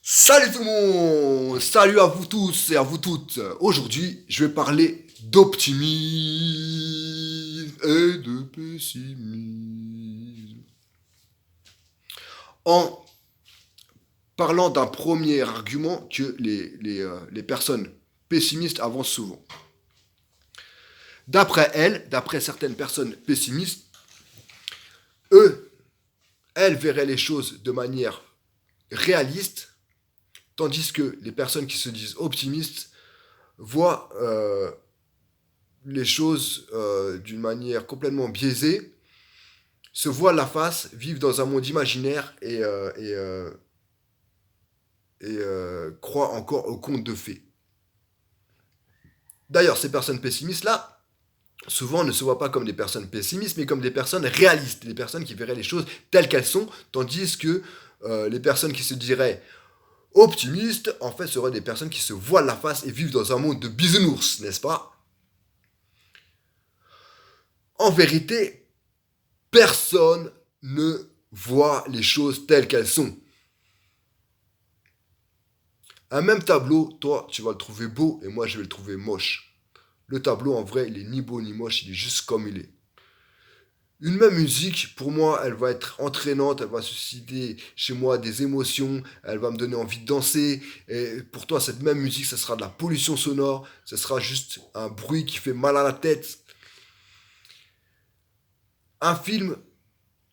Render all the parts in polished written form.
Salut tout le monde! Salut à vous tous et à vous toutes! Aujourd'hui, je vais parler d'optimisme et de pessimisme. En parlant d'un premier argument que les personnes pessimistes avancent souvent. D'après elles, d'après certaines personnes pessimistes, eux, elles verraient les choses de manière réaliste, tandis que les personnes qui se disent optimistes voient les choses d'une manière complètement biaisée, se voilent la face, vivent dans un monde imaginaire et croient encore au conte de fées. D'ailleurs, ces personnes pessimistes-là, souvent ne se voient pas comme des personnes pessimistes, mais comme des personnes réalistes, des personnes qui verraient les choses telles qu'elles sont, tandis que les personnes qui se diraient optimistes, en fait, seraient des personnes qui se voilent la face et vivent dans un monde de bisounours, n'est-ce pas? En vérité, personne ne voit les choses telles qu'elles sont. Un même tableau, toi, tu vas le trouver beau et moi, je vais le trouver moche. Le tableau, en vrai, il est ni beau ni moche, il est juste comme il est. Une même musique, pour moi, elle va être entraînante, elle va susciter chez moi des émotions, elle va me donner envie de danser. Et pour toi, cette même musique, ça sera de la pollution sonore, ça sera juste un bruit qui fait mal à la tête. Un film,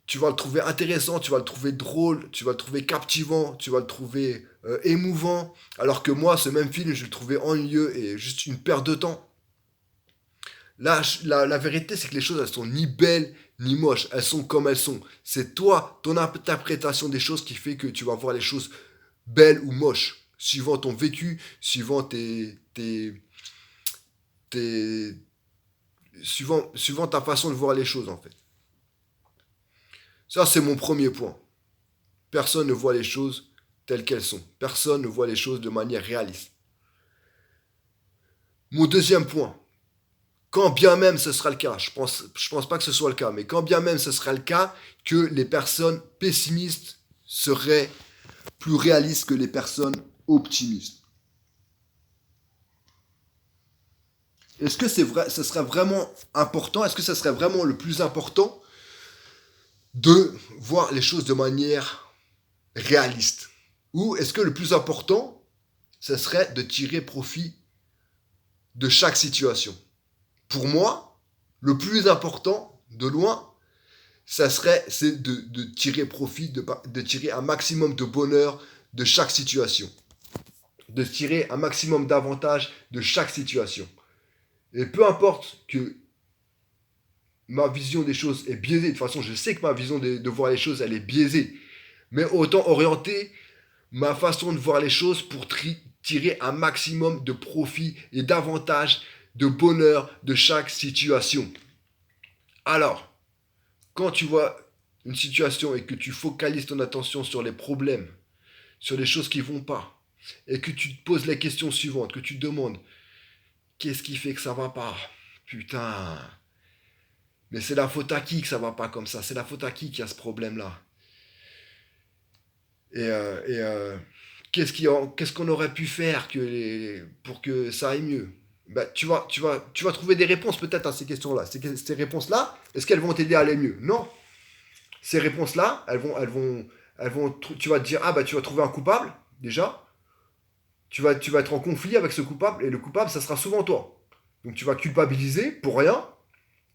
tu vas le trouver intéressant, tu vas le trouver drôle, tu vas le trouver captivant, tu vas le trouver émouvant, alors que moi, ce même film, je le trouvais ennuyeux et juste une perte de temps. Là, la vérité, c'est que les choses, elles sont ni belles ni moches, elles sont comme elles sont. C'est toi, ton interprétation des choses qui fait que tu vas voir les choses belles ou moches, suivant ton vécu, suivant tes suivant ta façon de voir les choses, en fait. Ça, c'est mon premier point. Personne ne voit les choses telles qu'elles sont. Personne ne voit les choses de manière réaliste. Mon deuxième point, quand bien même ce sera le cas, je pense pas que ce soit le cas, mais quand bien même ce sera le cas, que les personnes pessimistes seraient plus réalistes que les personnes optimistes. Est-ce que c'est vrai, ce serait vraiment important, est-ce que ce serait vraiment le plus important de voir les choses de manière réaliste? Ou est-ce que le plus important, ce serait de tirer profit de chaque situation? Pour moi, le plus important, de loin, c'est de tirer profit, de tirer un maximum de bonheur de chaque situation. De tirer un maximum d'avantages de chaque situation. Et peu importe que ma vision des choses est biaisée, de toute façon, je sais que ma vision de voir les choses, elle est biaisée. Mais autant orienter ma façon de voir les choses pour tirer un maximum de profit et d'avantages, de bonheur de chaque situation. Alors, quand tu vois une situation et que tu focalises ton attention sur les problèmes, sur les choses qui vont pas, et que tu te poses les questions suivantes, que tu te demandes qu'est-ce qui fait que ça va pas? Putain, mais c'est la faute à qui que ça va pas comme ça? C'est la faute à qui a ce problème-là? Qu'est-ce qu'on aurait pu faire pour que ça aille mieux? Bah, tu vas trouver des réponses peut-être à ces questions-là. Ces réponses-là, est-ce qu'elles vont t'aider à aller mieux? Non. Ces réponses-là, tu vas te dire, ah bah tu vas trouver un coupable, déjà. Tu vas être en conflit avec ce coupable, et le coupable, ça sera souvent toi. Donc tu vas culpabiliser pour rien,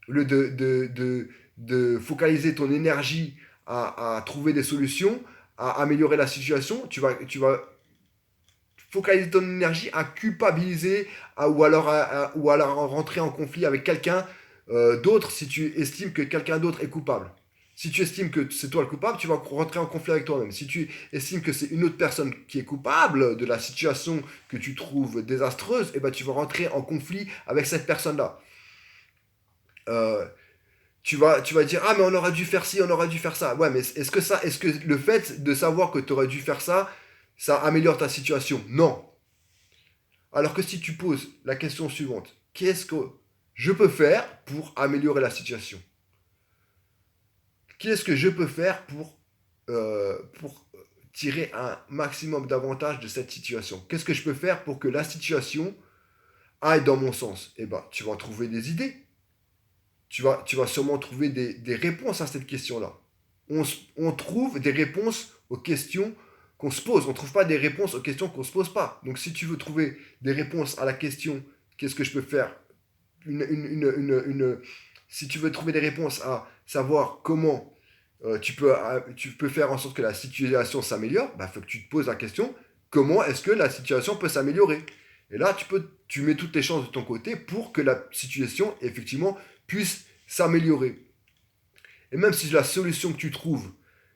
au lieu de focaliser ton énergie à trouver des solutions, à améliorer la situation, tu vas focaliser ton énergie à culpabiliser ou alors à rentrer en conflit avec quelqu'un d'autre si tu estimes que quelqu'un d'autre est coupable. Si tu estimes que c'est toi le coupable, tu vas rentrer en conflit avec toi-même. Si tu estimes que c'est une autre personne qui est coupable de la situation que tu trouves désastreuse, eh ben tu vas rentrer en conflit avec cette personne-là. Euh, tu vas dire ah mais on aurait dû faire ci, on aurait dû faire ça. Ouais, mais est-ce que le fait de savoir que tu aurais dû faire ça, ça améliore ta situation? Non. Alors que si tu poses la question suivante, qu'est-ce que je peux faire pour améliorer la situation? Qu'est-ce que je peux faire pour tirer un maximum d'avantages de cette situation? Qu'est-ce que je peux faire pour que la situation aille dans mon sens? Eh ben, tu vas trouver des idées. Tu vas sûrement trouver des réponses à cette question-là. On trouve des réponses aux questions qu'on se pose. On ne trouve pas des réponses aux questions qu'on ne se pose pas. Donc si tu veux trouver des réponses à la question qu'est-ce que je peux faire, si tu veux trouver des réponses à savoir comment tu peux faire en sorte que la situation s'améliore, il faut que tu te poses la question comment est-ce que la situation peut s'améliorer. Et là, tu mets toutes les chances de ton côté pour que la situation, effectivement, puisse s'améliorer. Et même si la solution que tu trouves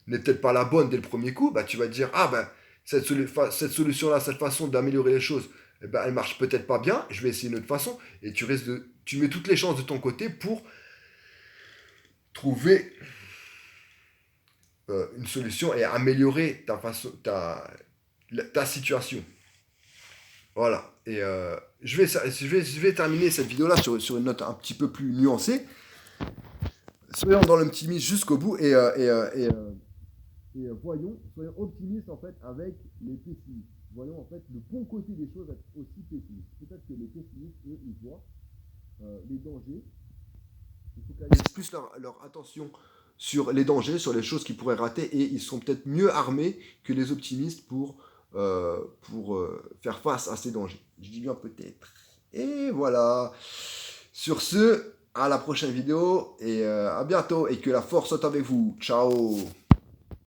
n'est peut-être pas la bonne dès le premier coup, tu vas te dire, cette solution-là, cette façon d'améliorer les choses, elle marche peut-être pas bien, je vais essayer une autre façon, et tu mets toutes les chances de ton côté pour trouver une solution et améliorer ta situation. Voilà. Et je vais terminer cette vidéo-là sur une note un petit peu plus nuancée. Soyons dans l'optimisme jusqu'au bout et soyons optimistes en fait avec les pessimistes. Voyons en fait le bon côté des choses être aussi pessimiste. Peut-être que les pessimistes, eux, ils voient les dangers. Ils focalisent plus leur attention sur les dangers, sur les choses qu'ils pourraient rater et ils sont peut-être mieux armés que les optimistes pour faire face à ces dangers. Je dis bien peut-être. Et voilà. Sur ce, à la prochaine vidéo et à bientôt et que la force soit avec vous. Ciao.